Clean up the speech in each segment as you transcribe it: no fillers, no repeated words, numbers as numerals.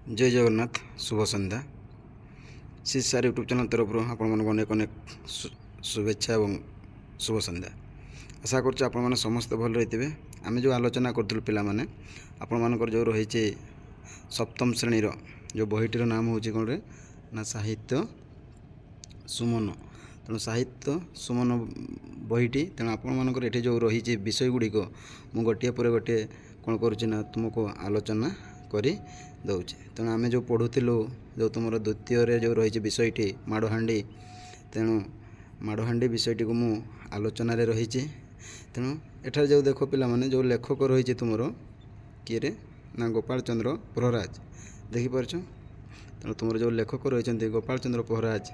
जय जगन्नाथ शुभ संध्या श्री सार YouTube channel तरफ अनेक अनेक शुभेच्छा और शुभ संध्या आशा कर समस्त भल रही है। आम जो आलोचना करूँ पाने आपर जो रही सप्तम श्रेणी जो बहीटीर नाम हूँ कौन रे ना साहित्य सुमन। तेणु साहित्य सुमन बहीटी तेणु आपर ये जो रही विषय गुड़िक मु गोटे पर गोटे कौन करुँना तुमको आलोचना करी दौचे। तेणु आम जो पढ़ुलु जो तुम द्वितीय जो रही विषयटी माड़हांडी तेणु माड़हांडी विषयटी को मु आलोचन रही। तेणु एठार जो देख पिला माने जो लेखक रही तुम किए रे ना गोपाल चंद्र प्रहराज देखिपार। तेणु तुम जो लेखक रही गोपाल चंद्र प्रहराज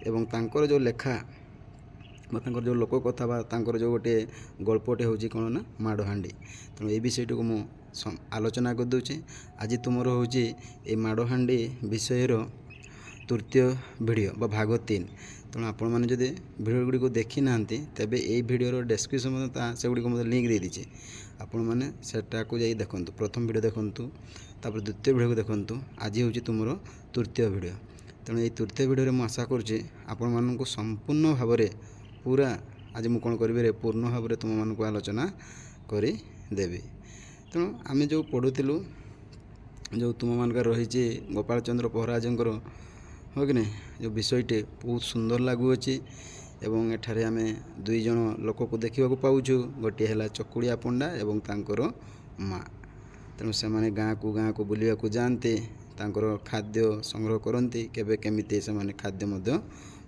एवं तांकर जो लेखा जो लोक कथा जो गोटे गल्पटे हूँ कौन ना माड़हांडी। तेणु ये विषयटी को मु आलोचना कर दूचे। आज तुम हूँ ये माड़हांडी विषय तृतीय वीडियो बा भाग 3। तेणु आपण मैंने जदि वीडियो गुड़ी देखी ना तेबे ये वीडियो डेस्क्रिप्शन से गुड़ी मतलब लिंक दे दीजिए आपण मैंने सेटा को जाई देखंतु। प्रथम वीडियो देखंतु तापर द्वितीय वीडियो को देखंतु। आज हूँ तुम तृतीय वीडियो। तेणु ये तृतीय वीडियो में आशा करुँचे आपण मानू संपूर्ण भाव में पूरा आज मुझे कौन करी पूर्ण भाव में तुम मानक आलोचना करदेवी। तेणु आम जो पढ़ुलु जो तुम मानक रही गोपाल चंद्र प्रहराजंकर हो कि नहीं जो विषयटे बहुत सुंदर लगुच एवं एठारे आम दुई जन लोक को देखा पाऊँ गोटे है चकुड़िया पंडा एवं तांकर माँ। तेणु से गाँ को बुलवा जाते खाद्य संग्रह करती केबे केमिति से खाद्य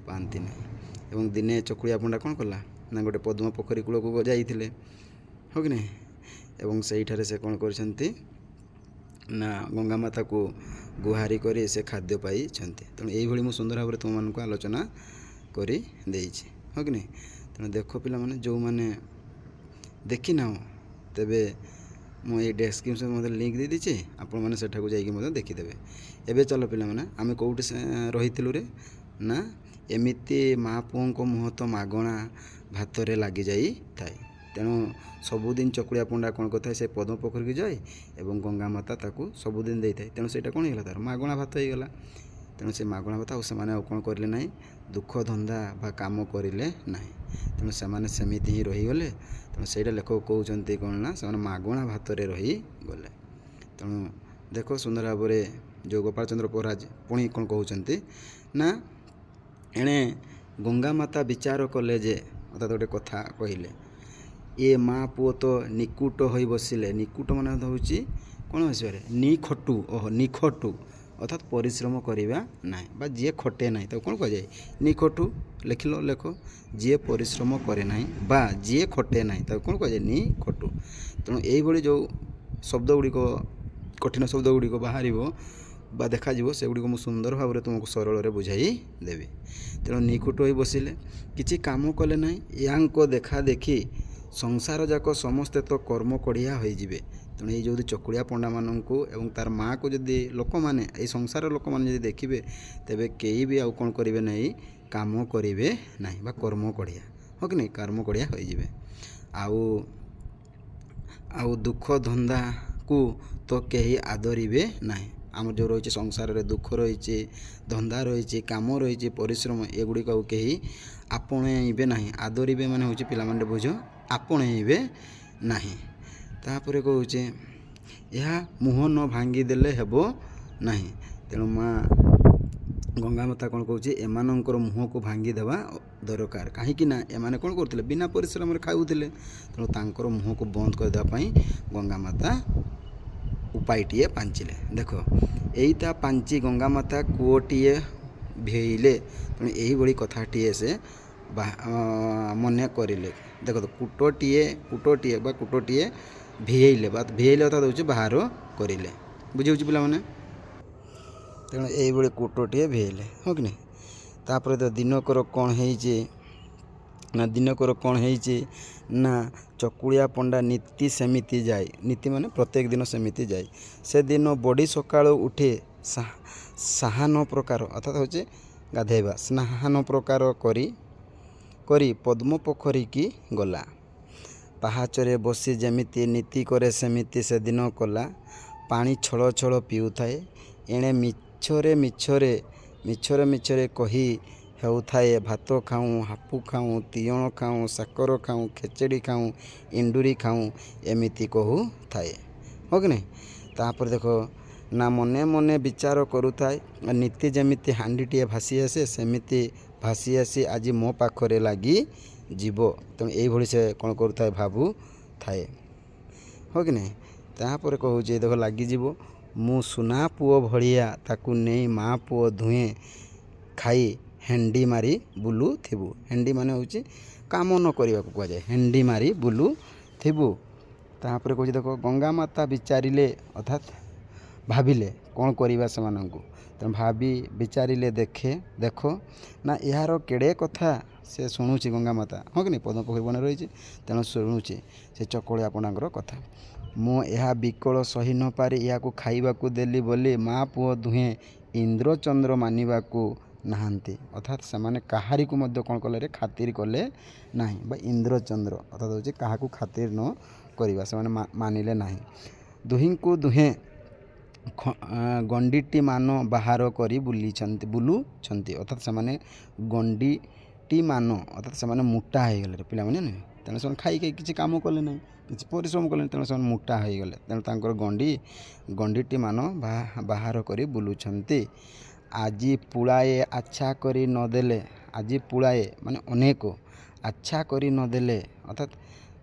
पाती नहीं। एवं दिने चकुड़िया पंडा कौन कला ना गोटे पद्म पोखरी कूल को जाइए हो कि नहीं एवं से से कौन करछंती ना गंगा माता को गुहारी करी से खाद्य पाई। तेणु यही मुझे सुंदर भाव में तुम मानक आलोचना करी देइछि हो कि नहीं। तेणु देख पिला माने जो माने देखी ना तेबे मुझे डेस्क्रिप्शन मतलब लिंक दे दीजिए आपण मैंने सेठा को जाइए देखीदे। एबे चलो पिला माने आम कौटी रही रे ना एमिति माँ पुओं को मुँह तो मागणा भात लगी जाई थाए। तेणु सबुदिन चकुड़िया पंडा कौन करता है से पद्म पोखरी की जाए एवं गंगा माता ताकू सबुदिन दे थाए। तेणु सेटा कौन होगा तार मागणा भात होगा। तेणु से मागणा भात आने कौन करें ना दुख धंदा बा काम करें ना। तेणु से सेमिति ही रहीगले। तेणु से लेखक कहते कौन ना से मागणा भात रही गले। तेणु देख सुंदर भाव में जो गोपाल चंद्र प्रहराज पुणी कौन कहते ना एणे गंगा माता विचार कले जे अर्थात गोटे कथा कहले ये माँ पुओ तो निकुट हो बसिले। निकुट मान हूँ कौन भाषा निखटु ओह निखटु अर्थात परिश्रम करवा ना बा जी खटे ना तो कौन कह जाए निखटु लिख लो लेख जी परिश्रम करे ना बा जी खटे ना तो कौन कह जाए निखटु। तेणु यही जो शब्द गुड़िक कठिन शब्द गुड़िक बाहर बा देखा से गुड़िक मुझे सुंदर भाव में तुमको सरल बुझाई देवी। तेणु निकुट हो बसिले किसी काम कले ना या देखा देखी संसार जाक समस्ते तो कर्म कड़िया हो जाए। तेणु ये जो चकुड़िया पंडा मानक एवं तार माँ को जदि लोक मैंने ये संसार लोक मैंने देखिए तेबे कई भी आउ कौन करेंगे ना काम करेंगे ना बा कर्म कड़िया हो कि नहीं कर्म कड़िया हो जाए। आउ दुख धंदा को तो कहीं आदरिबे ना। आम जो रही संसार रे दुख रही धंदा रही काम रही परिश्रम एगुड़िक कहीं आपणे ना आदरिबे माने हूँ पिला माने बुझ आपणे ना। तापर कहूचे यह मुँह न भांगीदेले हेबो ना। तेणु माँ गंगा माता कौन कहूँ एमानंकर मुँह को भांगीदेवा दरकार कहीं एमाने कौन करते बिना परिश्रम खाऊले। तेणु तांकर मुँह को बंद करदेवाई गंगा माता उपायटीए पांचिले। देख यहीटा पांची गंगा माता कूटीए भेइले। तेणु यही कथाटीए से मन करें। देख तो कुटोटीए भेइले बात भेइले अर्थात हूँ बाहर करें बुझे पाने। तेणु यही कुटोटीए भेइले हो कि नहीं। तापर तो दिनकर कौन ना दिनकर कौन ना चकुड़िया पंडा नीति सेमिति जाए। नीति माने प्रत्येक दिन सेमिति जाए। से दिन बड़ी सकाळ उठे साहान प्रकार अर्थात हूँ गाधेबा स्नाहान प्रकार करी पद्म पोखरी की गला। पाहाचरे बसी जेमिति नीति करे सेमिति से दिन कला। पानी छल छल पिउथाए ଏଣେ ମିଛରେ ମିଛରେ ମିଛରେ ମିଛରେ କହି ହେଉଥାଏ ଭାତ ଖାଉଁ, ହାପୁ ଖାଉଁ, ତିଅଣ ଖାଉଁ, ସାକର ଖାଉଁ, ଖେଚେଡ଼ି ଖାଉଁ, ଏଣ୍ଡୁରି ଖାଉଁ ଏମିତି କହୁଥାଏ। ହଁ କି ନାହିଁ? ତାପରେ ଦେଖ ନା ମନେ ମନେ ବିଚାର କରୁଥାଏ ନୀତି ଯେମିତି ହାଣ୍ଡିଟିଏ ଭାସି ଆସେ ସେମିତି ଭାସି ଆସି ଆଜି ମୋ ପାଖରେ ଲାଗି ଯିବ। ତେଣୁ ଏଇଭଳି ସେ କ'ଣ କରୁଥାଏ ଭାବୁଥାଏ। ହଁ କି ନାହିଁ? ତାପରେ କହୁଛି ଦେଖ ଲାଗିଯିବ ମୁଁ ସୁନା ପୁଅ ଭଳିଆ ତାକୁ ନେଇ ମା ପୁଅ ଦୁହେଁ ଖାଇ ହେଣ୍ଡି ମାରି ବୁଲୁଥିବୁ। ହେଣ୍ଡି ମାନେ ହେଉଛି କାମ ନ କରିବାକୁ କୁହାଯାଏ। ହେଣ୍ଡି ମାରି ବୁଲୁଥିବୁ। ତାପରେ କହୁଛି ଦେଖ ଗଙ୍ଗା ମାତା ବିଚାରିଲେ ଅର୍ଥାତ୍ ଭାବିଲେ କ'ଣ କରିବା ସେମାନଙ୍କୁ। ତେଣୁ ଭାବି ବିଚାରିଲେ ଦେଖ ନା ଏହାର କେଡ଼େ କଥା ସେ ଶୁଣୁଛି ଗଙ୍ଗା ମାତା। ହଁ କି ନାହିଁ? ପଦ୍ମ ପୋଖରୀ ବନରେ ରହିଛି ତେଣୁ ଶୁଣୁଛି ସେ ଚକୁଳିଆ ପଣ୍ଡାଙ୍କର କଥା। ମୁଁ ଏହା ବିକଳ ସହି ନ ପାରି ଏହାକୁ ଖାଇବାକୁ ଦେଲି ବୋଲି ମା ପୁଅ ଦୁହେଁ ଇନ୍ଦ୍ର ଚନ୍ଦ୍ର ମାନିବାକୁ ନାହାନ୍ତି। ଅର୍ଥାତ୍ ସେମାନେ କାହାରିକୁ ମଧ୍ୟ କ'ଣ କଲେ ଖାତିର କଲେ ନାହିଁ ବା ଇନ୍ଦ୍ରଚନ୍ଦ୍ର ଅର୍ଥାତ୍ ହେଉଛି କାହାକୁ ଖାତିର ନ କରିବା ସେମାନେ ମାନିଲେ ନାହିଁ। ଦୁହିଁଙ୍କୁ ଦୁହେଁ ଗଣ୍ଡିଟି ମାନ ବାହାର କରି ବୁଲୁଛନ୍ତି ଅର୍ଥାତ୍ ସେମାନେ ଗଣ୍ଡିଟି ମାନ ଅର୍ଥାତ୍ ସେମାନେ ମୋଟା ହୋଇଗଲେ ପିଲାମାନେ ନୁହେଁ। ତେଣୁ ସେମାନେ ଖାଇ କିଛି କାମ କଲେ ନାହିଁ, କିଛି ପରିଶ୍ରମ କଲେନି, ତେଣୁ ସେମାନେ ମୋଟା ହୋଇଗଲେ। ତେଣୁ ତାଙ୍କର ଗଣ୍ଡିଟି ମାନ ବାହାର କରି ବୁଲୁଛନ୍ତି। ଆଜି ପୁଳାଏ ଆଚ୍ଛା କରି ନଦେଲେ, ଆଜି ପୁଳାଏ ମାନେ ଅନେକ ଆଚ୍ଛା କରି ନଦେଲେ ଅର୍ଥାତ୍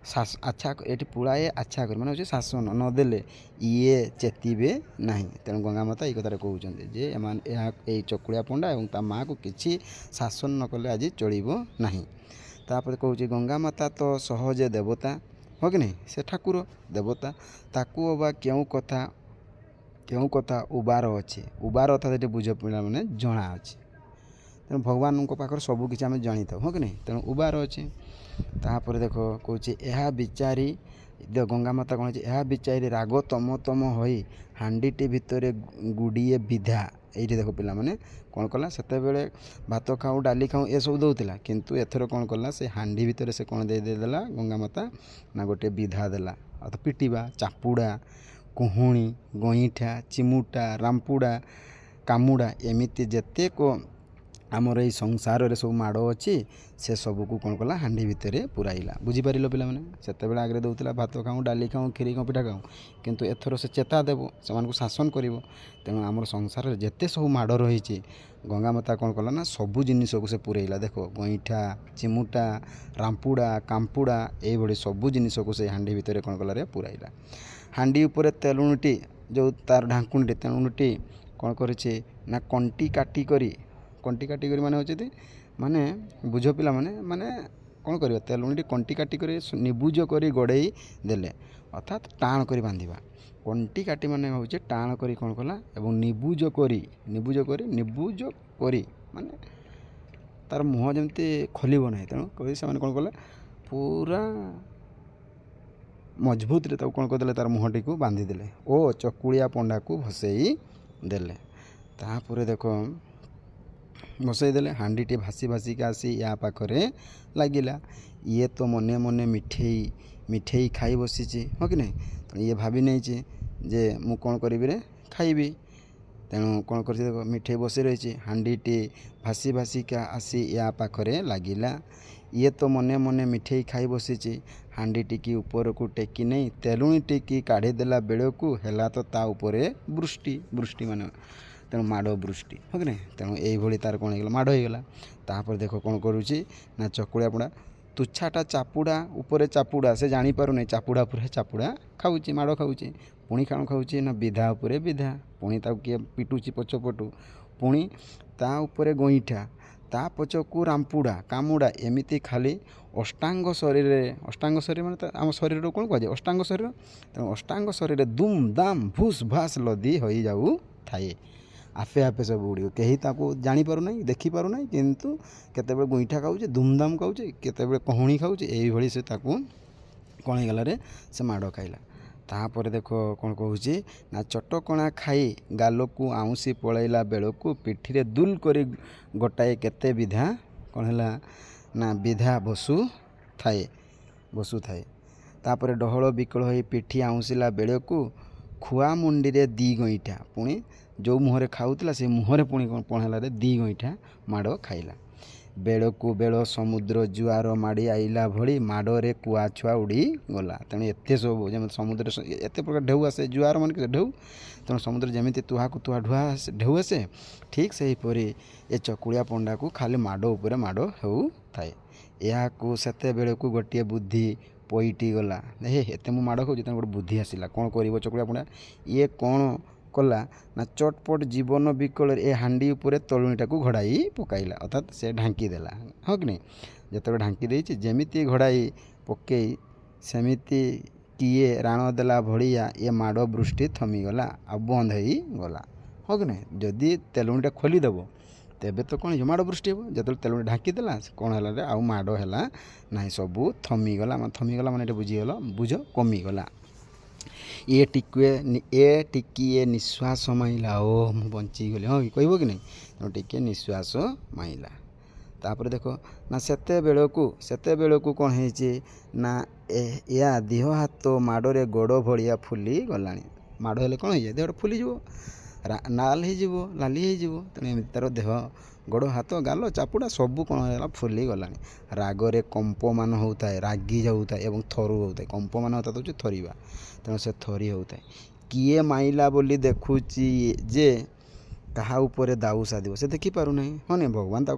ଆଚ୍ଛା ଏଠି ପୁଳାଏ ଆଚ୍ଛା କରି ମାନେ ହେଉଛି ଶାସନ ନଦେଲେ ଇଏ ଚେତିବେ ନାହିଁ। ତେଣୁ ଗଙ୍ଗା ମାତା ଏଇ କଥାରେ କହୁଛନ୍ତି ଯେ ଏଇ ଚକୁଳିଆ ପଣ୍ଡା ଏବଂ ତା ମାଆକୁ କିଛି ଶାସନ ନ କଲେ ଆଜି ଚଳିବ ନାହିଁ। ତାପରେ କହୁଛି ଗଙ୍ଗା ମାତା ତ ସହଜେ ଦେବତା। ହଁ କି ନାହିଁ? ସେ ଠାକୁର ଦେବତା, ତାକୁ ଅବା କେଉଁ କଥା ଉବାର ଅଛି। ଉବାର ଅର୍ଥାତ୍ ଏଠି ବୁଝ ପିଲାମାନେ ଜଣା ଅଛି। ତେଣୁ ଭଗବାନଙ୍କ ପାଖରେ ସବୁ କିଛି ଆମେ ଜାଣିଥାଉ। ହଁ କି ନାହିଁ? ତେଣୁ ଉବାର ଅଛି। ତାପରେ ଦେଖ କହୁଛି ଏହା ବିଚାରି ଗଙ୍ଗା ମାତା କ'ଣ ହେଇଛି ଏହା ବିଚାରି ରାଗ ତମ ହୋଇ ହାଣ୍ଡିଟି ଭିତରେ ଗୁଡ଼ିଏ ବିଧା। ଏଇଠି ଦେଖ ପିଲାମାନେ କ'ଣ କଲା ସେତେବେଳେ ଭାତ ଖାଉ ଡାଲି ଖାଉ ଏସବୁ ଦେଉଥିଲା, କିନ୍ତୁ ଏଥର କ'ଣ କଲା ସେ ହାଣ୍ଡି ଭିତରେ ସେ କ'ଣ ଦେଇଦେଲା ଗଙ୍ଗା ମାତା ନା ଗୋଟେ ବିଧା ଦେଲା। ଅର୍ଥାତ୍ ପିଟିବା, ଚାପୁଡ଼ା, କୁହୁଣି, ଗଇଁଠା, ଚିମୁଟା, ରାମ୍ପୁଡ଼ା, କାମୁଡ଼ା ଏମିତି ଯେତେକ ଆମର ଏଇ ସଂସାରରେ ସବୁ ମାଡ଼ ଅଛି ସେ ସବୁକୁ କ'ଣ କଲା ହାଣ୍ଡି ଭିତରେ ପୁରାଇଲା। ବୁଝିପାରିଲ ପିଲାମାନେ? ସେତେବେଳେ ଆଗରେ ଦେଉଥିଲା ଭାତ ଖାଉଁ ଡାଲି ଖାଉଁ କ୍ଷୀରି ଖାଉଁ ପିଠା ଖାଉଁ, କିନ୍ତୁ ଏଥର ସେ ଚେତା ଦେବ, ସେମାନଙ୍କୁ ଶାସନ କରିବ। ତେଣୁ ଆମର ସଂସାରରେ ଯେତେ ସବୁ ମାଡ଼ ରହିଛି ଗଙ୍ଗା ମାତା କ'ଣ କଲା ନା ସବୁ ଜିନିଷକୁ ସେ ପୁରେଇଲା। ଦେଖ ଗଇଁଠା, ଚିମୁଟା, ରାମ୍ପୁଡ଼ା, କାମ୍ପୁଡ଼ା ଏଇଭଳି ସବୁ ଜିନିଷକୁ ସେ ହାଣ୍ଡି ଭିତରେ କ'ଣ କଲା ପୁରାଇଲା। ହାଣ୍ଡି ଉପରେ ତେଲୁଣିଟି ଯେଉଁ ତା'ର ଢାଙ୍କୁଣିଟି ତେଲୁଣିଟି କ'ଣ କରିଛି ନା କଣ୍ଟି କାଟି କରି ମାନେ ହେଉଛି ମାନେ ବୁଝ ପିଲାମାନେ ମାନେ କ'ଣ କରିବା ତେଲୁଣିଟି କଣ୍ଟି କାଟି କରି ନିବୁଜ କରି ଗଡ଼େଇ ଦେଲେ ଅର୍ଥାତ୍ ଟାଣ କରି ବାନ୍ଧିବା। କଣ୍ଟି କାଟି ମାନେ ହେଉଛି ଟାଣ କରି କ'ଣ କଲା ଏବଂ ନିବୁଜ କରି ମାନେ ତା'ର ମୁହଁ ଯେମିତି ଖୋଲିବ ନାହିଁ। ତେଣୁ କରି ସେମାନେ କ'ଣ କଲେ ପୁରା ମଜବୁତରେ ତାକୁ କ'ଣ କରିଦେଲେ ତା'ର ମୁହଁଟିକୁ ବାନ୍ଧିଦେଲେ ଓ ଚକୁଳିଆ ପଣ୍ଡାକୁ ଭସେଇ ଦେଲେ। ତାପରେ ଦେଖ ବସେଇ ଦେଲେ ହାଣ୍ଡିଟି ଭାସି ଭାସିକି ଆସି ୟା ପାଖରେ ଲାଗିଲା। ଇଏ ତ ମନେ ମନେ ମିଠେଇ ଖାଇ ବସିଛି। ହଁ କି ନାହିଁ? ତେଣୁ ଇଏ ଭାବି ନେଇଛି ଯେ ମୁଁ କ'ଣ କରିବି ଖାଇବି। ତେଣୁ କ'ଣ କରିଛି ଦେଖ ମିଠେଇ ବସି ରହିଛି, ହାଣ୍ଡିଟି ଭାସି ଭାସିକା ଆସି ୟା ପାଖରେ ଲାଗିଲା। ଇଏ ତ ମନେ ମନେ ମିଠେଇ ଖାଇ ବସିଛି, ହାଣ୍ଡିଟିକି ଉପରକୁ ଟେକି ନେଇ ତେଲୁଣିଟିକି କାଢ଼ିଦେଲା ବେଳକୁ ହେଲା ତ ତା ଉପରେ ବୃଷ୍ଟି ମାନେ ତେଣୁ ମାଡ଼ ବୃଷ୍ଟି। ହଁ କି ନାହିଁ? ତେଣୁ ଏଇଭଳି ତା'ର କ'ଣ ହେଇଗଲା ମାଡ଼ ହେଇଗଲା। ତାପରେ ଦେଖ କ'ଣ କରୁଛି ନା ଚକୁଳିଆ ପଣ୍ଡା ତୁଚ୍ଛାଟା ଚାପୁଡ଼ା ଉପରେ ଚାପୁଡ଼ା ସେ ଜାଣିପାରୁନାହିଁ, ଚାପୁଡ଼ା ଉପରେ ଚାପୁଡ଼ା ଖାଉଛି, ମାଡ଼ ଖାଉଛି। ପୁଣି କ'ଣ ଖାଉଛି ନା ବିଧା ଉପରେ ବିଧା, ପୁଣି ତାକୁ କିଏ ପିଟୁଛି ପଛପଟୁ, ପୁଣି ତା ଉପରେ ଗଇଁଠା, ତା ପଛକୁ ରାମ୍ପୁଡ଼ା କାମୁଡ଼ା ଏମିତି ଖାଲି ଅଷ୍ଟାଙ୍ଗ ଶରୀରରେ ମାନେ ଆମ ଶରୀରକୁ କ'ଣ କୁହାଯାଏ ଅଷ୍ଟାଙ୍ଗ ଶରୀର। ତେଣୁ ଅଷ୍ଟାଙ୍ଗ ଶରୀରରେ ଦୁମ୍ ଦାମ୍ ଭୁସ୍ ଭାସ୍ ଲଦି ହୋଇଯାଉଥାଏ ଆପେ ଆପେ ସବୁ ଗୁଡ଼ିକ। କେହି ତାକୁ ଜାଣିପାରୁନାହିଁ, ଦେଖିପାରୁନାହିଁ, କିନ୍ତୁ କେତେବେଳେ ଗଇଁଠା ଖାଉଛି, ଧୁମ୍ଧାମ୍ ଖାଉଛି, କେତେବେଳେ କହୁଣି ଖାଉଛି, ଏଇଭଳି ସେ ତାକୁ କ'ଣ ହେଇଗଲା ସେ ମାଡ଼ ଖାଇଲା। ତାପରେ ଦେଖ କ'ଣ କହୁଛି ନା ଚଟକଣା ଖାଇ ଗାଲକୁ ଆଉଁସି ପଳାଇଲା ବେଳକୁ ପିଠିରେ ଦୁଲ୍ କରି ଗୋଟାଏ କେତେ ବିଧା କ'ଣ ହେଲା ନା ବିଧା ବସୁଥାଏ। ତାପରେ ଡହଳ ବିକଳ ହୋଇ ପିଠି ଆଉଁସିଲା ବେଳକୁ ଖୁଆ ମୁଣ୍ଡିରେ 2 ଗଇଁଠା, ପୁଣି ଯେଉଁ ମୁହଁରେ ଖାଉଥିଲା ସେ ମୁହଁରେ ପୁଣି କ'ଣ ହେଲାରେ 2 ଗଇଁଠା ମାଡ଼ ଖାଇଲା। ବେଳକୁ ବେଳ ସମୁଦ୍ର ଜୁଆର ମାଡ଼ି ଆଇଲା ଭଳି ମାଡ଼ରେ କୁଆଛୁଆ ଉଡ଼ିଗଲା। ତେଣୁ ଏତେ ସବୁ ଯେମିତି ସମୁଦ୍ରରେ ଏତେ ପ୍ରକାର ଢେଉ ଆସେ, ଜୁଆର ମାନେ ଢେଉ, ତେଣୁ ସମୁଦ୍ର ଯେମିତି ତୁହାକୁ ତୁହା ଢେଉ ଆସେ, ଠିକ୍ ସେହିପରି ଏ ଚକୁଳିଆ ପଣ୍ଡାକୁ ଖାଲି ମାଡ଼ ଉପରେ ମାଡ଼ ହେଉଥାଏ। ଏହାକୁ ସେତେବେଳକୁ ଗୋଟିଏ ବୁଦ୍ଧି ପଇଟି ଗଲା। ଏତେ ମୁଁ ମାଡ଼ ଖାଉଛି, ତେଣୁ ଗୋଟେ ବୁଦ୍ଧି ଆସିଲା। କ'ଣ କରିବ ଚକୁଳିଆ ପଣ୍ଡା? ଇଏ କ'ଣ କଲା ନା ଚଟପଟ ଜୀବନ ବିକଳରେ ଏ ହାଣ୍ଡି ଉପରେ ତଳୁଣୀଟାକୁ ଘୋଡ଼ାଇ ପକାଇଲା, ଅର୍ଥାତ୍ ସେ ଢାଙ୍କି ଦେଲା। ହଁ କି ନାହିଁ? ଯେତେବେଳେ ଢାଙ୍କି ଦେଇଛି, ଯେମିତି ଘୋଡ଼ାଇ ପକେଇ ସେମିତି କିଏ ରାଣ ଦେଲା ଭଳିଆ ଏ ମାଡ଼ ବୃଷ୍ଟି ଥମିଗଲା ଆଉ ବନ୍ଦ ହେଇଗଲା। ହଁ କି ନାହିଁ? ଯଦି ତେଲୁଣିଟା ଖୋଲିଦେବ ତେବେ ତ କ'ଣ ହେଇଯିବ? ମାଡ଼ ବୃଷ୍ଟି ହେବ। ଯେତେବେଳେ ତେଲୁଣି ଢାଙ୍କି ଦେଲା, କ'ଣ ହେଲା? ଆଉ ମାଡ଼ ହେଲା ନାହିଁ, ସବୁ ଥମିଗଲା। ଥମିଗଲା ମାନେ ଏଇଟା ବୁଝ, କମିଗଲା। ଏ ଟିକିଏ ନିଶ୍ୱାସ ମାଇଲା। ଓ ମୁଁ ବଞ୍ଚିଗଲି, ହଁ କହିବ କି ନାହିଁ? ତେଣୁ ଟିକିଏ ନିଶ୍ୱାସ ମାଇଲା। ତାପରେ ଦେଖ ନା ସେତେବେଳକୁ କ'ଣ ହେଇଛି ନା ଏହା ଦେହ ହାତ ମାଡ଼ରେ ଗୋଡ଼ ଭଳିଆ ଫୁଲି ଗଲାଣି। ମାଡ଼ ହେଲେ କ'ଣ ହେଇଯାଏ? ଦେହଟା ଫୁଲିଯିବ, ନାଲି ହେଇଯିବ। ତେଣୁ ଏମିତି ତା'ର ଦେହ, ଗୋଡ଼, ହାତ, ଗାଲ, ଚାପୁଡ଼ା ସବୁ କ'ଣ ହେଲା? ଫୁଲି ଗଲାଣି। ରାଗରେ କମ୍ପମାନ ହେଉଥାଏ, ରାଗି ଯାଉଥାଏ ଏବଂ ଥରୁ ହେଉଥାଏ। କମ୍ପମାନ ଅର୍ଥାତ୍ ହେଉଛି ଥରିବା, ତେଣୁ ସେ ଥରି ହେଉଥାଏ। କିଏ ମାଇଲା ବୋଲି ଦେଖୁଛି ଯେ କାହା ଉପରେ ଦାଉ ସାଧିବ ସେ ଦେଖିପାରୁନାହିଁ। ହଁ ନାହିଁ? ଭଗବାନ ତା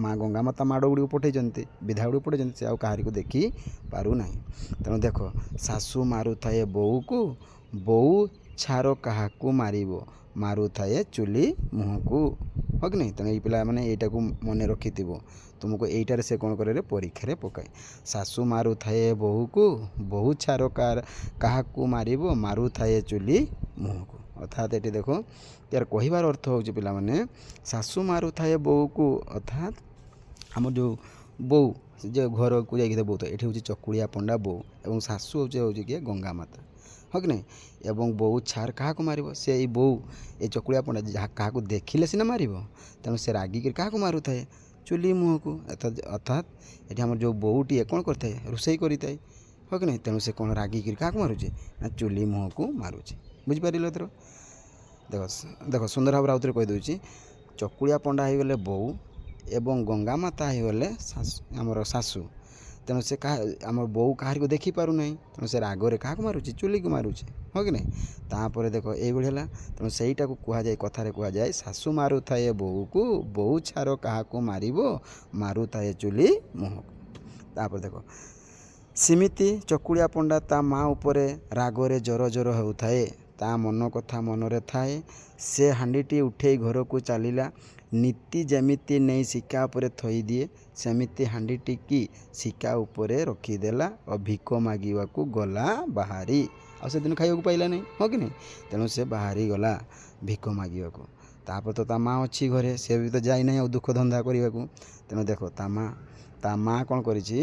ମା ଗଙ୍ଗା ମାତା ମାଡ଼ ଗୁଡ଼ିକୁ ପଠାଇଛନ୍ତି, ବିଧା ଗୁଡ଼ିକୁ ପଠାଇଛନ୍ତି, ସେ ଆଉ କାହାରିକୁ ଦେଖି ପାରୁନାହିଁ। ତେଣୁ ଦେଖ, ଶାଶୁ ମାରୁଥାଏ ବୋଉକୁ, ବୋଉ ଛାର କାହାକୁ ମାରୁଥାଏ ଚୁଲି ମୁହଁକୁ। ହଁ କି ନାହିଁ? ତେଣୁ ଏଇ ପିଲାମାନେ ଏଇଟାକୁ ମନେ ରଖିଥିବ। ତୁମକୁ ଏଇଟାରେ ସେ କ'ଣ କରେ? ପରୀକ୍ଷାରେ ପକାଏ। ଶାଶୁ ମାରୁଥାଏ ବୋଉକୁ, ବୋଉ ଛାର କାହାକୁ ମାରୁଥାଏ ଚୁଲି ମୁହଁକୁ। ଅର୍ଥାତ୍ ଏଠି ଦେଖ, ୟାର କହିବାର ଅର୍ଥ ହେଉଛି ପିଲାମାନେ, ଶାଶୁ ମାରୁଥାଏ ବୋଉକୁ, ଅର୍ଥାତ୍ ଆମର ଯେଉଁ ବୋଉ ଯେ ଘରକୁ ଯାଇକି ବୋଉ ଥାଏ, ଏଠି ହେଉଛି ଚକୁଳିଆ ପଣ୍ଡା ବୋଉ, ଏବଂ ଶାଶୁ ହେଉଛି କିଏ? ଗଙ୍ଗା ମାତା। ହଁ କି ନାହିଁ? ଏବଂ ବୋଉ ଛାର କାହାକୁ ମାରିବ? ସେ ଏଇ ବୋଉ, ଏଇ ଚକୁଳିଆ ପଣ୍ଡା କାହାକୁ ଦେଖିଲେ ସିନା ମାରିବ। ତେଣୁ ସେ ରାଗିକିରି କାହାକୁ ମାରୁଥାଏ? ଚୁଲି ମୁହଁକୁ। ଅର୍ଥାତ୍ ଏଠି ଆମର ଯେଉଁ ବୋଉଟିଏ କ'ଣ କରିଥାଏ? ରୋଷେଇ କରିଥାଏ। ହଁ କି ନାହିଁ? ତେଣୁ ସେ କ'ଣ ରାଗିକିରି କାହାକୁ ମାରୁଛି? ନା ଚୁଲି ମୁହଁକୁ ମାରୁଛି। ବୁଝିପାରିଲ ଏଥର? ଦେଖ ସୁନ୍ଦର ଭାବରେ ଆଉଥରେ କହିଦେଉଛି। ଚକୁଳିଆ ପଣ୍ଡା ହେଇଗଲେ ବୋଉ ଏବଂ ଗଙ୍ଗା ମାତା ହେଇଗଲେ ଆମର ଶାଶୁ। ତେଣୁ ସେ ଆମର ବୋଉ କାହାରିକୁ ଦେଖିପାରୁନାହିଁ, ତେଣୁ ସେ ରାଗରେ କାହାକୁ ମାରୁଛି? ଚୁଲିକୁ ମାରୁଛି। ହଁ କି ନାହିଁ? ତାପରେ ଦେଖ ଏଇଭଳି ହେଲା। ତେଣୁ ସେଇଟାକୁ କୁହାଯାଏ, କଥାରେ କୁହାଯାଏ, ଶାଶୁ ମାରୁଥାଏ ବୋଉକୁ, ବୋଉ ଛାର କାହାକୁ ମାରୁଥାଏ ଚୁଲି ମୁହଁକୁ। ତାପରେ ଦେଖ, ସେମିତି ଚକୁଳିଆ ପଣ୍ଡା ତା ମା ଉପରେ ରାଗରେ ଜର ହେଉଥାଏ। ତା ମନ କଥା ମନରେ ଥାଏ। ସେ ହାଣ୍ଡିଟି ଉଠେଇ ଘରକୁ ଚାଲିଲା। ନୀତି ଯେମିତି ନେଇ ଶିକା ଉପରେ ଥୋଇଦିଏ, ସେମିତି ହାଣ୍ଡିଟିକି ଶିକା ଉପରେ ରଖିଦେଲା ଓ ଭିକ ମାଗିବାକୁ ଗଲା ବାହାରି। ଆଉ ସେଦିନ ଖାଇବାକୁ ପାଇଲା ନାହିଁ। ହଁ କି ନାହିଁ? ତେଣୁ ସେ ବାହାରି ଗଲା ଭିକ ମାଗିବାକୁ। ତାପରେ ତ ତା ମା ଅଛି ଘରେ, ସେ ବି ତ ଯାଇନାହିଁ ଆଉ ଦୁଃଖ ଧନ୍ଦା କରିବାକୁ। ତେଣୁ ଦେଖ, ତା ମା କ'ଣ କରିଛି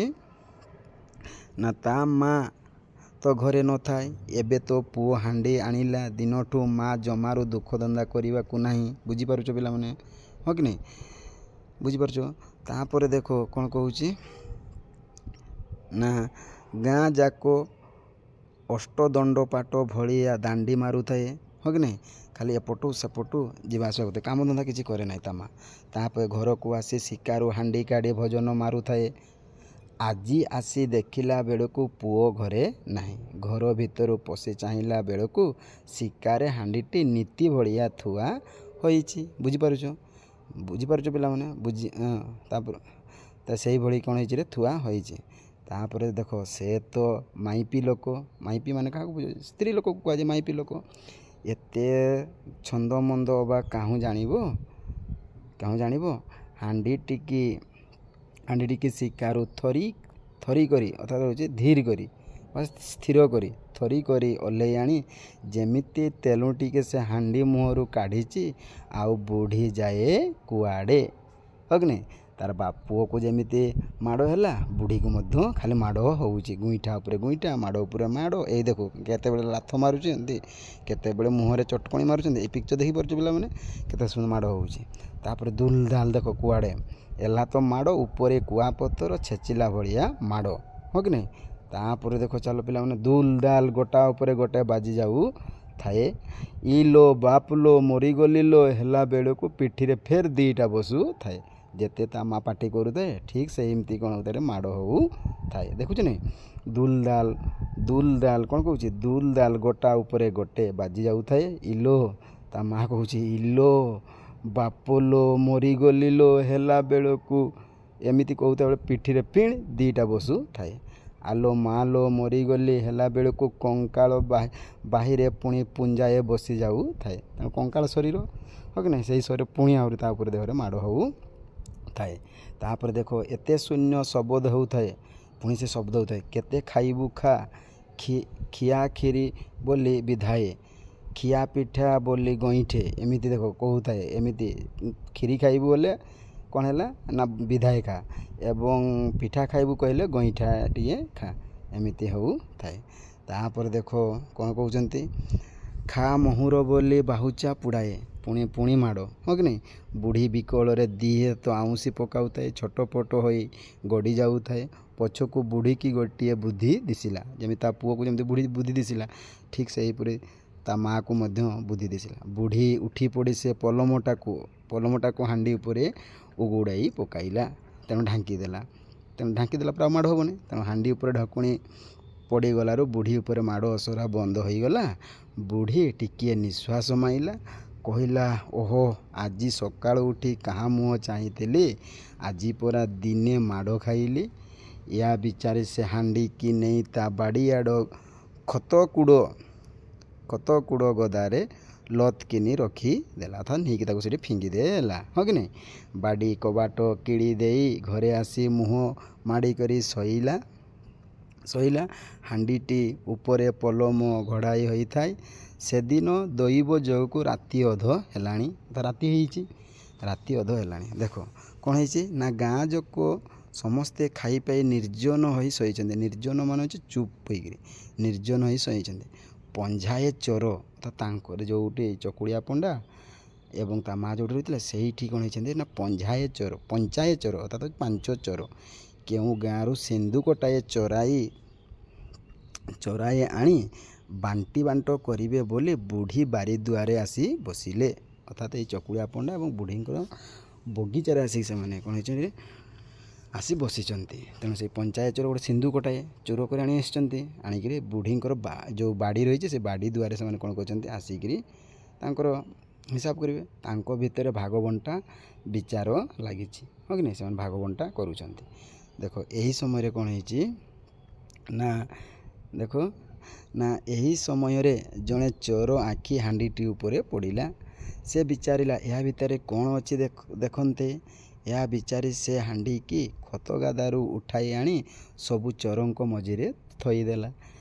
ନା ତା ମା ତ ଘରେ ନଥାଏ। ଏବେ ତ ପୁଅ ହାଣ୍ଡି ଆଣିଲା ଦିନଠୁ ମା ଜମାରୁ ଦୁଃଖ ଧନ୍ଦା କରିବାକୁ ନାହିଁ। ବୁଝିପାରୁଛ ପିଲାମାନେ? ହଁ କି ନାହିଁ? ବୁଝିପାରୁଛ? ତାପରେ ଦେଖ କ'ଣ କହୁଛି ନା ଗାଁ ଯାକ ଅଷ୍ଟଦଣ୍ଡ ପାଟ ଭଳିଆ ଦାଣ୍ଡି ମାରୁଥାଏ। ହଁ କି ନାହିଁ? ଖାଲି ଏପଟୁ ସେପଟୁ ଯିବା ଆସିବା କରୁଥାଏ, କାମଧନ୍ଦା କିଛି କରେ ନାହିଁ ତା ମା। ତାପରେ ଘରକୁ ଆସି ଶିକାରୁ ହାଣ୍ଡି କାଢ଼ି ଭୋଜନ ମାରୁଥାଏ। ଆଜି ଆସି ଦେଖିଲା ବେଳକୁ ପୁଅ ଘରେ ନାହିଁ। ଘର ଭିତରୁ ପଶି ଚାହିଁଲା ବେଳକୁ ଶିକାରେ ହାଣ୍ଡିଟି ନୀତି ଭଳିଆ ଥୁଆ ହୋଇଛି। ବୁଝିପାରୁଛ ପିଲାମାନେ? ତାପରେ ସେଇଭଳି କ'ଣ ହେଇଛି? ଥୁଆ ହୋଇଛି। ତାପରେ ଦେଖ, ସେ ତ ମାଇପି ଲୋକ। ମାଇପି ମାନେ କାହାକୁ ବୁଝ? ସ୍ତ୍ରୀ ଲୋକକୁ କୁହାଯାଏ ମାଇପି ଲୋକ। ଏତେ ଛନ୍ଦମନ୍ଦ ବା କାହୁଁ ଜାଣିବ? ହାଣ୍ଡିଟିକି ଶିକାରୁ ଥରି କରି, ଅର୍ଥାତ୍ ହେଉଛି ଧୀର କରି ବା ସ୍ଥିର କରି, ଥରି କରି ଓହ୍ଲେଇ ଆଣି ଯେମିତି ତେଲୁଟିକେ ସେ ହାଣ୍ଡି ମୁହଁରୁ କାଢ଼ିଛି ଆଉ ବୁଢ଼ୀ ଯାଏ କୁଆଡ଼େ। ହଁ କି ନାହିଁ? ତାର ପୁଅକୁ ଯେମିତି ମାଡ଼ ହେଲା, ବୁଢ଼ୀକୁ ମଧ୍ୟ ଖାଲି ମାଡ଼ ହେଉଛି। ଗୁଇଁଠା ଉପରେ ଗୁଇଁଠା, ମାଡ଼ ଉପରେ ମାଡ଼। ଏଇ ଦେଖ, କେତେବେଳେ ଲାଥ ମାରୁଛନ୍ତି, କେତେବେଳେ ମୁହଁରେ ଚଟକଣି ମାରୁଛନ୍ତି। ଏଇ ପିକ୍ଚର ଦେଖିପାରୁଛ ପିଲାମାନେ? କେତେ ସୁନ୍ଦର ମାଡ଼ ହେଉଛି। ତାପରେ ଦୁଲ ଦାଲ ଦେଖ, କୁଆଡ଼େ ହେଲା ତ ମାଡ଼, ଉପରେ କୁଆପଥର ଛେଚିଲା ଭଳିଆ ମାଡ଼। ହଁ କି ନାହିଁ? ତାପରେ ଦେଖ, ଚାଲ ପିଲାମାନେ, ଦୁଲ ଦାଲ ଗୋଟା ଉପରେ ଗୋଟେ ବାଜି ଯାଉ ଥାଏ। ଇଲୋ ବାପଲୋ ମରିଗଲିଲୋ ହେଲା ବେଳକୁ ପିଠିରେ ଫେର୍ ଦୁଇଟା ବସୁଥାଏ। ଯେତେ ତା ମା ପାଟି କରୁଥାଏ ଠିକ୍ ସେମିତି କ'ଣ ହଉଥାଏ ମାଡ଼ ହଉଥାଏ। ଦେଖୁଛନ୍ତି ଦୁଲ୍ ଦାଲ୍ କ'ଣ କହୁଛି ଦୁଲ୍ ଦାଲ୍ ଗୋଟା ଉପରେ ଗୋଟେ ବାଜି ଯାଉଥାଏ। ଇଲୋ ତା ମା କହୁଛି ଇଲୋ ବାପଲୋ ମରିଗଲିଲୋ ହେଲା ବେଳକୁ ଏମିତି କହୁଥିବା ବେଳେ ପିଠିରେ ପିଣି ଦୁଇଟା ବସୁଥାଏ। ଆଲୋ ମାଲୋ ମରିଗଲି ହେଲା ବେଳକୁ କଙ୍କାଳ ବାହିରେ ପୁଣି ପୁଞ୍ଜାଏ ବସି ଯାଉଥାଏ। ତେଣୁ କଙ୍କାଳ ଶରୀର ହଁ କି ନାହିଁ, ସେହି ଶରୀର ପୁଣି ଆହୁରି ତା ଉପରେ ଦେହରେ ମାଡ଼ ହେଉଥାଏ। ତାପରେ ଦେଖ ଏତେ ଶୂନ୍ୟ ଶବ୍ଦ ହେଉଥାଏ, ପୁଣି ସେ ଶବ୍ଦ ହେଉଥାଏ କେତେ ଖାଇବୁ ଖା, ଖିଆ ଖିରି ବୋଲି ବିଧାଏ, ଖିଆ ପିଠା ବୋଲି ଗଇଁଠେ। ଏମିତି ଦେଖ କହୁଥାଏ, ଏମିତି ଖିରି ଖାଇବୁ ବୋଲେ କ'ଣ ହେଲା ନା ବିଧାଏ ଖା, ଏବଂ ପିଠା ଖାଇବୁ କହିଲେ ଗଇଁଠା ଟିକେ ଖା, ଏମିତି ହେଉଥାଏ। ତାପରେ ଦେଖ କ'ଣ କହୁଛନ୍ତି ଖା ମହୁର ବୋଲି ବାହୁଚା ପୁଡ଼ାଏ, ପୁଣି ମାଡ଼ ହଁ କି ନାହିଁ। ବୁଢ଼ୀ ବିକଳରେ ଦିହେ ତ ଆଉଁସି ପକାଉଥାଏ, ଛଟପଟ ହୋଇ ଗଡ଼ି ଯାଉଥାଏ। ପଛକୁ ବୁଢ଼ୀକି ଗୋଟିଏ ବୁଦ୍ଧି ଦିଶିଲା, ଯେମିତି ତା ପୁଅକୁ ଯେମିତି ବୁଢ଼ୀ ବୁଦ୍ଧି ଦିଶିଲା, ଠିକ୍ ସେହିପରି ତା ମାଆକୁ ମଧ୍ୟ ବୁଦ୍ଧି ଦିଶିଲା। ବୁଢ଼ୀ ଉଠି ପଡ଼ି ସେ ପଲମଟାକୁ ହାଣ୍ଡି ଉପରେ ଉଗୁଡ଼ାଇ ପକାଇଲା, ତେଣୁ ଢାଙ୍କି ଦେଲା ପରେ ଆଉ ମାଡ଼ ହେବନି। ତେଣୁ ହାଣ୍ଡି ଉପରେ ଢାଙ୍କୁଣୀ ପଡ଼ିଗଲାରୁ ବୁଢ଼ୀ ଉପରେ ମାଡ଼ ଅସରା ବନ୍ଦ ହୋଇଗଲା। ବୁଢ଼ୀ ଟିକିଏ ନିଶ୍ୱାସ ମାଇଲା, କହିଲା ଓହୋ ଆଜି ସକାଳୁ ଉଠି କାହା ମୁହଁ ଚାହିଁଥିଲି, ଆଜି ପରା ଦିନେ ମାଡ଼ ଖାଇଲି। ୟା ବିଚାରି ସେ ହାଣ୍ଡିକି ନେଇ ତା ବାଡ଼ିଆଡ଼ ଖତକୁଡ଼ ଗଦାରେ ଲତ୍ କିନି ରଖିଦେଲା, ଅର୍ଥାତ୍ ନେଇକି ତାକୁ ସେଠି ଫିଙ୍ଗିଦେଲା ହଁ କି ନାହିଁ। ବାଡ଼ି କବାଟ କିଳି ଦେଇ ଘରେ ଆସି ମୁହଁ ମାଡ଼ିକରି ଶୋଇଲା। ହାଣ୍ଡିଟି ଉପରେ ପଲମ ଘୋଡ଼ାଇ ହୋଇଥାଏ। ସେଦିନ ଦୈବ ଯୋଗକୁ ରାତି ଅଧ ହେଲାଣି, ରାତି ଅଧ ହେଲାଣି। ଦେଖ କ'ଣ ହେଇଛି ନା ଗାଁ ଯାକ ସମସ୍ତେ ଖାଇପାଇ ନିର୍ଜନ ହୋଇ ଶୋଇଛନ୍ତି। ନିର୍ଜନ ମାନେ ହେଉଛି ଚୁପ୍ ହୋଇକରି ନିର୍ଜନ ହୋଇ ଶୋଇଛନ୍ତି। ପଞ୍ଝାଏ ଚୋର ଅର୍ଥାତ୍ ତାଙ୍କର ଯେଉଁଠି ଚକୁଳିଆ ପଣ୍ଡା ଏବଂ ତା ମା ଯେଉଁଠି ରହିଥିଲେ ସେଇଠି କ'ଣ ହେଇଛନ୍ତି ନା ପଞ୍ଝାଏ ଚୋର ଅର୍ଥାତ୍ 5 ଚୋର କେଉଁ ଗାଁରୁ ସିନ୍ଦୁକଟାଏ ଚୋରାଏ ଆଣି ବାଣ୍ଟ କରିବେ ବୋଲି ବୁଢ଼ୀ ବାରି ଦୁଆରେ ଆସି ବସିଲେ। ଅର୍ଥାତ୍ ଏଇ ଚକୁଳିଆ ପଣ୍ଡା ଏବଂ ବୁଢ଼ୀଙ୍କର ବଗିଚାରେ ଆସିକି ସେମାନେ କ'ଣ ହେଇଛନ୍ତି ଆସି ବସିଛନ୍ତି। ତେଣୁ ସେଇ ପଞ୍ଚାୟତ ଚୋର ଗୋଟେ ସିନ୍ଦୁକଟାଏ ଚୋର କରି ଆଣି ଆସିଛନ୍ତି। ଆଣିକିରି ବୁଢ଼ୀଙ୍କର ଯେଉଁ ବାଡ଼ି ରହିଛି ସେ ବାଡ଼ି ଦୁଆରେ ସେମାନେ କ'ଣ କରିଛନ୍ତି ଆସିକିରି ତାଙ୍କର ହିସାବ କରିବେ। ତାଙ୍କ ଭିତରେ ଭାଗବଣ୍ଟା ବିଚାର ଲାଗିଛି ହଁ କି ନାହିଁ, ସେମାନେ ଭାଗବଣ୍ଟା କରୁଛନ୍ତି। ଦେଖ ଏହି ସମୟରେ କ'ଣ ହେଇଛି ନା ଏହି ସମୟରେ ଜଣେ ଚୋର ଆଖି ହାଣ୍ଡିଟି ଉପରେ ପଡ଼ିଲା। ସେ ବିଚାରିଲା ଏହା ଭିତରେ କ'ଣ ଅଛି ଦେଖନ୍ତେ। ଏହା ବିଚାରି ସେ ହାଣ୍ଡିକି ଖତଗାଦାରୁ ଉଠାଇ ଆଣି ସବୁ ଚୋରଙ୍କ ମଝିରେ ଥୋଇଦେଲା।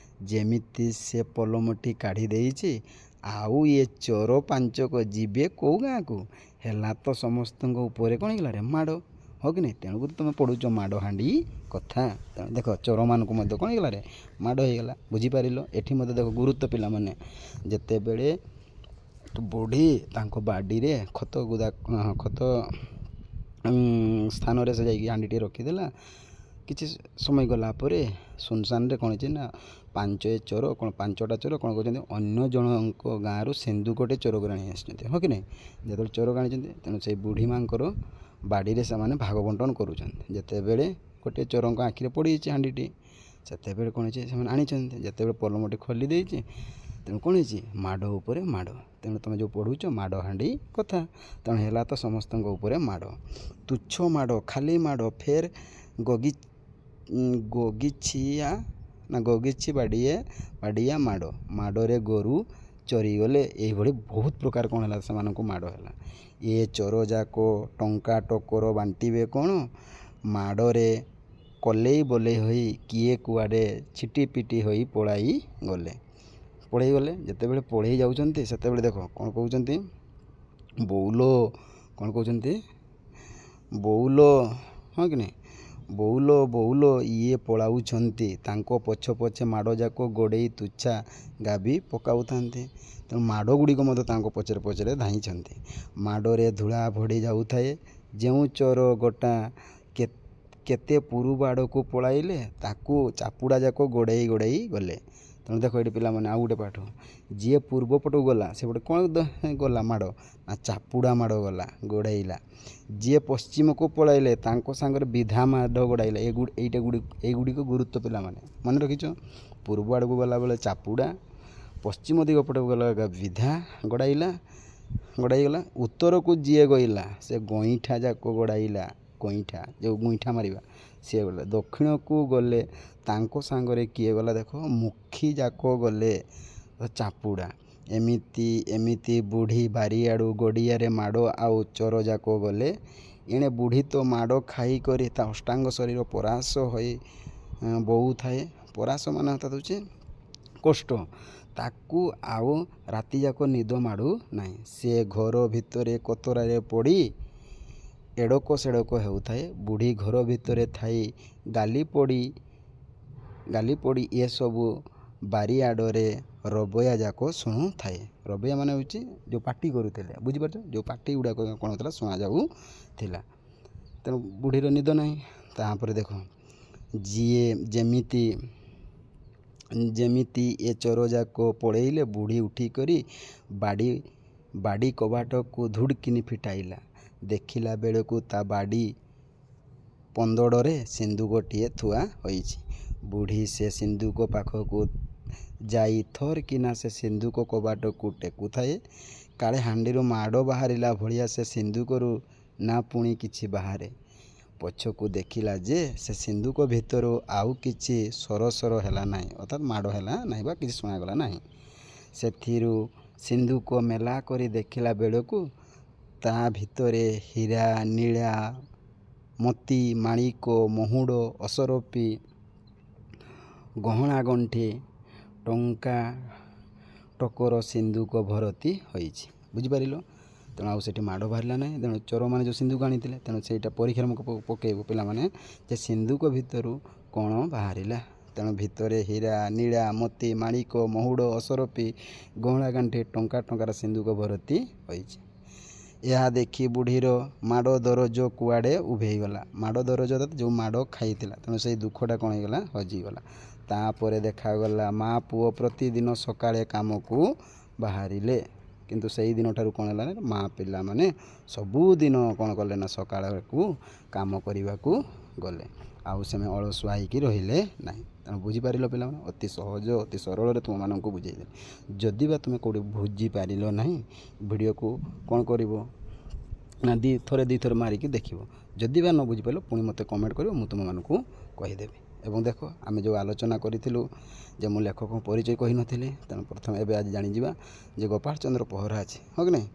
ଯେମିତି ସେ ପଲମଟି କାଢ଼ି ଦେଇଛି, ଆଉ ଏ ଚୋର 5 ଯିବେ କେଉଁ ଗାଁକୁ, ହେଲା ତ ସମସ୍ତଙ୍କ ଉପରେ କ'ଣ ହେଇଗଲା ମାଡ଼ ହଁ କି ନାହିଁ। ତେଣୁକରି ତୁମେ ପଢ଼ୁଛ ମାଡ଼ ହାଣ୍ଡି କଥା। ତେଣୁ ଦେଖ ଚୋରମାନଙ୍କୁ ମଧ୍ୟ କ'ଣ ହେଇଗଲା ମାଡ଼ ହେଇଗଲା। ବୁଝିପାରିଲ। ଏଠି ମଧ୍ୟ ଦେଖ ଗୁରୁତ୍ୱ ପିଲାମାନେ, ଯେତେବେଳେ ବୁଢ଼ୀ ତାଙ୍କ ବାଡ଼ିରେ ଖତ ସ୍ଥାନରେ ସେ ଯାଇକି ହାଣ୍ଡିଟି ରଖିଦେଲା, କିଛି ସମୟ ଗଲା ପରେ ସୁନସାନରେ କ'ଣ ହେଇଛି ନା 5ଟା ଚୋର କ'ଣ କରୁଛନ୍ତି, ଅନ୍ୟ ଜଣଙ୍କ ଗାଁରୁ ସିନ୍ଦୁକଟେ ଚୋର କରି ଆଣି ଆସିଛନ୍ତି ହଁ କି ନାହିଁ। ଯେତେବେଳେ ଚୋର ଆଣିଛନ୍ତି ତେଣୁ ସେଇ ବୁଢ଼ୀ ମାଙ୍କର ବାଡ଼ିରେ ସେମାନେ ଭାଗ ବଣ୍ଟନ କରୁଛନ୍ତି। ଯେତେବେଳେ ଗୋଟିଏ ଚୋରଙ୍କ ଆଖିରେ ପଡ଼ିଯାଇଛି ହାଣ୍ଡିଟି, ସେତେବେଳେ କ'ଣ ହେଇଛି ସେମାନେ ଆଣିଛନ୍ତି। ଯେତେବେଳେ ପଲମଟି ଖୋଲି ଦେଇଛି ତେଣୁ କ'ଣ ହେଇଛି ମାଡ଼ ଉପରେ ମାଡ଼। ତେଣୁ ତୁମେ ଯେଉଁ ପଢ଼ୁଛ ମାଡ଼ ହାଣ୍ଡି କଥା, ତେଣୁ ହେଲା ତ ସମସ୍ତଙ୍କ ଉପରେ ମାଡ଼। ତୁଚ୍ଛ ମାଡ଼, ଖାଲି ମାଡ଼, ଫେର୍ ଗଗିଛି ବାଡ଼ିଆ ମାଡ଼, ମାଡ଼ରେ ଗୋରୁ ଚରିଗଲେ। ଏଇଭଳି ବହୁତ ପ୍ରକାର କ'ଣ ହେଲା ସେମାନଙ୍କୁ ମାଡ଼ ହେଲା। ଏ ଚୋର ଯାକ ଟଙ୍କା ଟକର ବାଣ୍ଟିବେ କ'ଣ, ମାଡ଼ରେ କଲେଇ ବଲେଇ ହୋଇ କିଏ କୁଆଡ଼େ ଛିଟିପିଟି ହୋଇ ପଳାଇ ଗଲେ। ଯେତେବେଳେ ପଳାଇ ଯାଉଛନ୍ତି ସେତେବେଳେ ଦେଖ କ'ଣ କହୁଛନ୍ତି, ବଉଲ ହଁ କି ନାହିଁ, ବଉଲ ଇଏ ପଳାଉଛନ୍ତି। ତାଙ୍କ ପଛେ ମାଡ଼ଯାକ ଗୋଡ଼େଇ ତୁଚ୍ଛା ଗାବି ପକାଉଥାନ୍ତି। ତେଣୁ ମାଡ଼ ଗୁଡ଼ିକ ମଧ୍ୟ ତାଙ୍କ ପଛରେ ଧାଇଁଛନ୍ତି। ମାଡ଼ରେ ଧୂଳା ଭଡ଼ି ଯାଉଥାଏ। ଯେଉଁ ଚୋର ଗୋଟା କେତେ ପୂର୍ବ ଆଡ଼କୁ ପଳାଇଲେ ତାକୁ ଚାପୁଡ଼ା ଯାକ ଗୋଡ଼େଇ ଗଲେ। ତେଣୁ ଦେଖ ଏଠି ପିଲାମାନେ ଆଉ ଗୋଟେ ପାଠ, ଯିଏ ପୂର୍ବ ପଟକୁ ଗଲା ସେପଟେ କ'ଣ ଗଲା ମାଡ଼ ନା ଚାପୁଡ଼ା ମାଡ଼ ଗଲା ଗୋଡ଼ାଇଲା। ଯିଏ ପଶ୍ଚିମକୁ ପଳାଇଲେ ତାଙ୍କ ସାଙ୍ଗରେ ବିଧା ମାଡ଼ ଗୋଡ଼ାଇଲା। ଏଇଗୁଡ଼ିକ ଗୁରୁତ୍ୱ ପିଲାମାନେ ମନେ ରଖିଛ। ପୂର୍ବ ଆଡ଼କୁ ଗଲାବେଳେ ଚାପୁଡ଼ା, ପଶ୍ଚିମ ଦିଗ ପଟକୁ ଗଲା ବିଧା ଗୋଡ଼ାଇଗଲା। ଉତ୍ତରକୁ ଯିଏ ଗଇଲା ସେ ଗଇଁଠା ଯାକ ଗୋଡ଼ାଇଲା। ଗଇଁଠା ଯେଉଁ ଗୁଇଁଠା ମାରିବା ସିଏ ଗଲା। ଦକ୍ଷିଣକୁ ଗଲେ ତାଙ୍କ ସାଙ୍ଗରେ କିଏ ଗଲା ଦେଖ ମୁଖୀ ଯାକ ଗଲେ ଚାପୁଡ଼ା। ଏମିତି ବୁଢ଼ୀ ବାରିଆଡ଼ୁ ଗଡ଼ିଆରେ ମାଡ଼ ଆଉ ଚୋର ଯାକ ଗଲେ। ଏଣେ ବୁଢ଼ୀ ତ ମାଡ଼ ଖାଇ କରି ତା ଅଷ୍ଟାଙ୍ଗ ଶରୀର ପରାସ ହୋଇ ବୋଉଥାଏ। ପରାସ ମାନେ ଅର୍ଥାତ୍ ହେଉଛି କଷ୍ଟ। ତାକୁ ଆଉ ରାତିଯାକ ନିଦ ମାଡ଼ୁ ନାହିଁ। ସେ ଘର ଭିତରେ କୋତରାରେ ପଡ଼ି ଏଡ଼କ ସେଡ଼କ ହେଉଥାଏ। ବୁଢ଼ୀ ଘର ଭିତରେ ଥାଇ ଗାଲି ପଡ଼ି ଏସବୁ ବାରିଆଡ଼ରେ ରବୟା ଯାକ ଶୁଣୁଥାଏ। ରବୟା ମାନେ ହେଉଛି ଯେଉଁ ପାଟି କରୁଥିଲେ, ବୁଝିପାରୁଛ, ଯେଉଁ ପାଟି ଗୁଡ଼ାକ କ'ଣ ହେଉଥିଲା ଶୁଣାଯାଉଥିଲା। ତେଣୁ ବୁଢ଼ୀର ନିଦ ନାହିଁ। ତାପରେ ଦେଖ, ଯିଏ ଯେମିତି ଏ ଚୋର ଯାକ ପଳେଇଲେ ବୁଢ଼ୀ ଉଠିକରି ବାଡ଼ି କବାଟକୁ ଧୁଡ଼କିନି ଫିଟାଇଲା। ଦେଖିଲା ବେଳକୁ ତା ବାଡ଼ି ପନ୍ଦଡ଼ରେ ସିନ୍ଦୁକଟିଏ ଥୁଆ ହୋଇଛି। ବୁଢ଼ୀ ସେ ସିନ୍ଦୁକ ପାଖକୁ ଯାଇ ଥରକିନା ସେ ସିନ୍ଦୁକ କବାଟକୁ ଟେକୁଥାଏ। କାଳେ ହାଣ୍ଡିରୁ ମାଡ଼ ବାହାରିଲା ଭଳିଆ ସେ ସିନ୍ଦୁକରୁ ନା ପୁଣି କିଛି ବାହାରେ। ପଛକୁ ଦେଖିଲା ଯେ ସେ ସିନ୍ଦୁକ ଭିତରୁ ଆଉ କିଛି ସରସର ହେଲା ନାହିଁ, ଅର୍ଥାତ୍ ମାଡ଼ ହେଲା ନାହିଁ ବା କିଛି ଶୁଣାଗଲା ନାହିଁ। ସେଥିରୁ ସିନ୍ଦୁକ ମେଲା କରି ଦେଖିଲା ବେଳକୁ ତା ଭିତରେ ହୀରା, ନୀଳା, ମୋତି, ମାଣିକ, ମହୁଡ଼, ଅସରପି, ଗହଣା ଗଣ୍ଠି, ଟଙ୍କା ଟକର ସିନ୍ଦୁକ ଭର୍ତ୍ତି ହୋଇଛି। ବୁଝିପାରିଲ। ତେଣୁ ଆଉ ସେଠି ମାଡ଼ ବାହାରିଲା ନାହିଁ। ତେଣୁ ଚୋରମାନେ ଯେଉଁ ସିନ୍ଦୁକ ଆଣିଥିଲେ, ତେଣୁ ସେଇଟା ପରୀକ୍ଷାରେ ପକାଇବୁ ପିଲାମାନେ ଯେ ସିନ୍ଦୁକ ଭିତରୁ କ'ଣ ବାହାରିଲା। ତେଣୁ ଭିତରେ ହୀରା, ନୀଳା, ମୋତି, ମାଣିକ, ମହୁଡ଼, ଅସରପି, ଗହଣା ଗାଣ୍ଠି, ଟଙ୍କାର ସିନ୍ଦୁକ ଭର୍ତ୍ତି ହୋଇଛି। ଏହା ଦେଖି ବୁଢ଼ୀର ମାଡ଼ ଦରଜ କୁଆଡ଼େ ଉଭେଇଗଲା। ମାଡ଼ ଦରଜ ଯେଉଁ ମାଡ଼ ଖାଇଥିଲା, ତେଣୁ ସେଇ ଦୁଃଖଟା କ'ଣ ହେଇଗଲା, ହଜିଗଲା। ତାପରେ ଦେଖାଗଲା ମା ପୁଅ ପ୍ରତିଦିନ ସକାଳେ କାମକୁ ବାହାରିଲେ। କିନ୍ତୁ ସେଇ ଦିନଠାରୁ କ'ଣ ହେଲା ନା ମା ପିଲାମାନେ ସବୁଦିନ କ'ଣ କଲେ ନା ସକାଳକୁ କାମ କରିବାକୁ ଗଲେ। ଆଉ ସେମାନେ ଅଳସୁଆ ହେଇକି ରହିଲେ ନାହିଁ। ତେଣୁ ବୁଝିପାରିଲ ପିଲାମାନେ, ଅତି ସହଜ ଅତି ସରଳରେ ତୁମମାନଙ୍କୁ ବୁଝେଇଦେଲି। ଯଦି ବା ତୁମେ କେଉଁଠି ବୁଝିପାରିଲ ନାହିଁ, ଭିଡ଼ିଓକୁ କ'ଣ କରିବ ନା ଥରେ ଦୁଇଥର ମାରିକି ଦେଖିବ। ଯଦି ବା ନ ବୁଝିପାରିଲ ପୁଣି ମୋତେ କମେଣ୍ଟ କରିବ, ମୁଁ ତୁମମାନଙ୍କୁ କହିଦେବି। ଏବଂ ଦେଖ, ଆମେ ଯେଉଁ ଆଲୋଚନା କରିଥିଲୁ ଯେ ମୁଁ ଲେଖକଙ୍କ ପରିଚୟ କହିନଥିଲି, ତେଣୁ ପ୍ରଥମେ ଏବେ ଆଜି ଜାଣିଯିବା ଯେ ଗୋପାଳ ଚନ୍ଦ୍ର ପହରାଜ, ହଁ କି ନାହିଁ,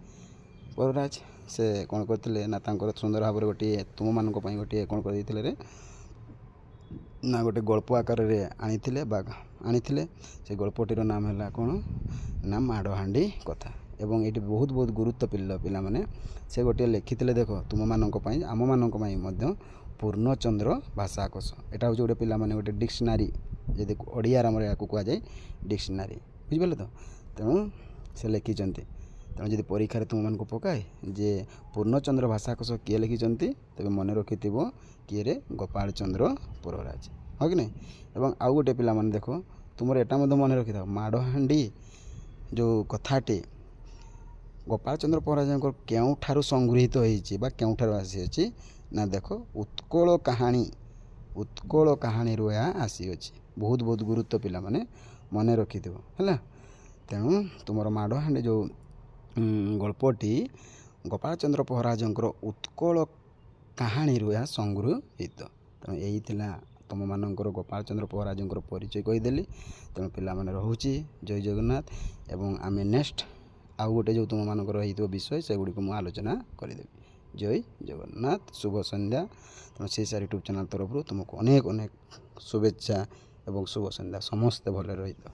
ପହରାଜ ସେ କ'ଣ କରିଥିଲେ ନା ତାଙ୍କର ସୁନ୍ଦର ଭାବରେ ଗୋଟିଏ ତୁମମାନଙ୍କ ପାଇଁ ଗୋଟିଏ କ'ଣ କରିଦେଇଥିଲେ ନା ଗୋଟେ ଗଳ୍ପ ଆକାରରେ ଆଣିଥିଲେ। ସେ ଗଳ୍ପଟିର ନାମ ହେଲା କ'ଣ ନା ମାଡ଼ହାଣ୍ଡି କଥା। ଏବଂ ଏଇଠି ବହୁତ ଗୁରୁତ୍ୱ ପିଲାମାନେ ସେ ଗୋଟିଏ ଲେଖିଥିଲେ। ଦେଖ, ତୁମମାନଙ୍କ ପାଇଁ ଆମମାନଙ୍କ ପାଇଁ ମଧ୍ୟ ପୂର୍ଣ୍ଣଚନ୍ଦ୍ର ଭାଷାକୋଷ। ଏଇଟା ହେଉଛି ଗୋଟେ ପିଲାମାନେ ଗୋଟେ ଡିକ୍ସନାରୀ, ଯଦି ଓଡ଼ିଆରେ ଆମର ଏହାକୁ କୁହାଯାଏ ଡିକ୍ସନାରୀ। ବୁଝିପାରିଲେ ତ। ତେଣୁ ସେ ଲେଖିଛନ୍ତି। ତେଣୁ ଯଦି ପରୀକ୍ଷାରେ ତୁମମାନଙ୍କୁ ପକାଏ ଯେ ପୂର୍ଣ୍ଣଚନ୍ଦ୍ର ଭାଷାକୋଷ କିଏ ଲେଖିଛନ୍ତି, ତେବେ ମନେ ରଖିଥିବ କିଏରେ, ଗୋପାଳ ଚନ୍ଦ୍ର ପହରାଜ, ହଁ କି ନାହିଁ। ଏବଂ ଆଉ ଗୋଟେ ପିଲାମାନେ ଦେଖ, ତୁମର ଏଟା ମଧ୍ୟ ମନେ ରଖିଥାଅ, ମାଡ଼ହାଣ୍ଡି ଯେଉଁ କଥାଟି ଗୋପାଳ ଚନ୍ଦ୍ର ପହରାଜଙ୍କର କେଉଁଠାରୁ ସଂଗୃହୀତ ହୋଇଛି ବା କେଉଁଠାରୁ ଆସିଅଛି ନା ଦେଖ, ଉତ୍କଳ କାହାଣୀରୁ ଏହା ଆସିଅଛି। ବହୁତ ଗୁରୁତ୍ୱ ପିଲାମାନେ ମନେ ରଖିଥିବ ହେଲା। ତେଣୁ ତୁମର ମାଡ଼ହାଣ୍ଡି ଯେଉଁ ଗଳ୍ପଟି ଗୋପାଳ ଚନ୍ଦ୍ର ପହରାଜଙ୍କର ଉତ୍କଳ କାହାଣୀରୁ ଏହା ସଂଗୃହୀତ। ତେଣୁ ଏଇ ଥିଲା ତୁମମାନଙ୍କର ଗୋପାଳ ଚନ୍ଦ୍ର ପହରାଜଙ୍କର ପରିଚୟ କହିଦେଲି। ତେଣୁ ପିଲାମାନେ ରହୁଛି, ଜୟ ଜଗନ୍ନାଥ। ଏବଂ ଆମେ ନେକ୍ସଟ ଆଉ ଗୋଟେ ଯେଉଁ ତୁମମାନଙ୍କର ହେଇଥିବ ବିଷୟ, ସେଗୁଡ଼ିକୁ ମୁଁ ଆଲୋଚନା କରିଦେବି। ଜୟ ଜଗନ୍ନାଥ, ଶୁଭ ସନ୍ଧ୍ୟା। ତେଣୁ CSR ୟୁଟ୍ୟୁବ୍ ଚ୍ୟାନେଲ୍ ତରଫରୁ ତୁମକୁ ଅନେକ ଶୁଭେଚ୍ଛା ଏବଂ ଶୁଭ ସନ୍ଧ୍ୟା। ସମସ୍ତେ ଭଲରେ ରହିଥାଅ।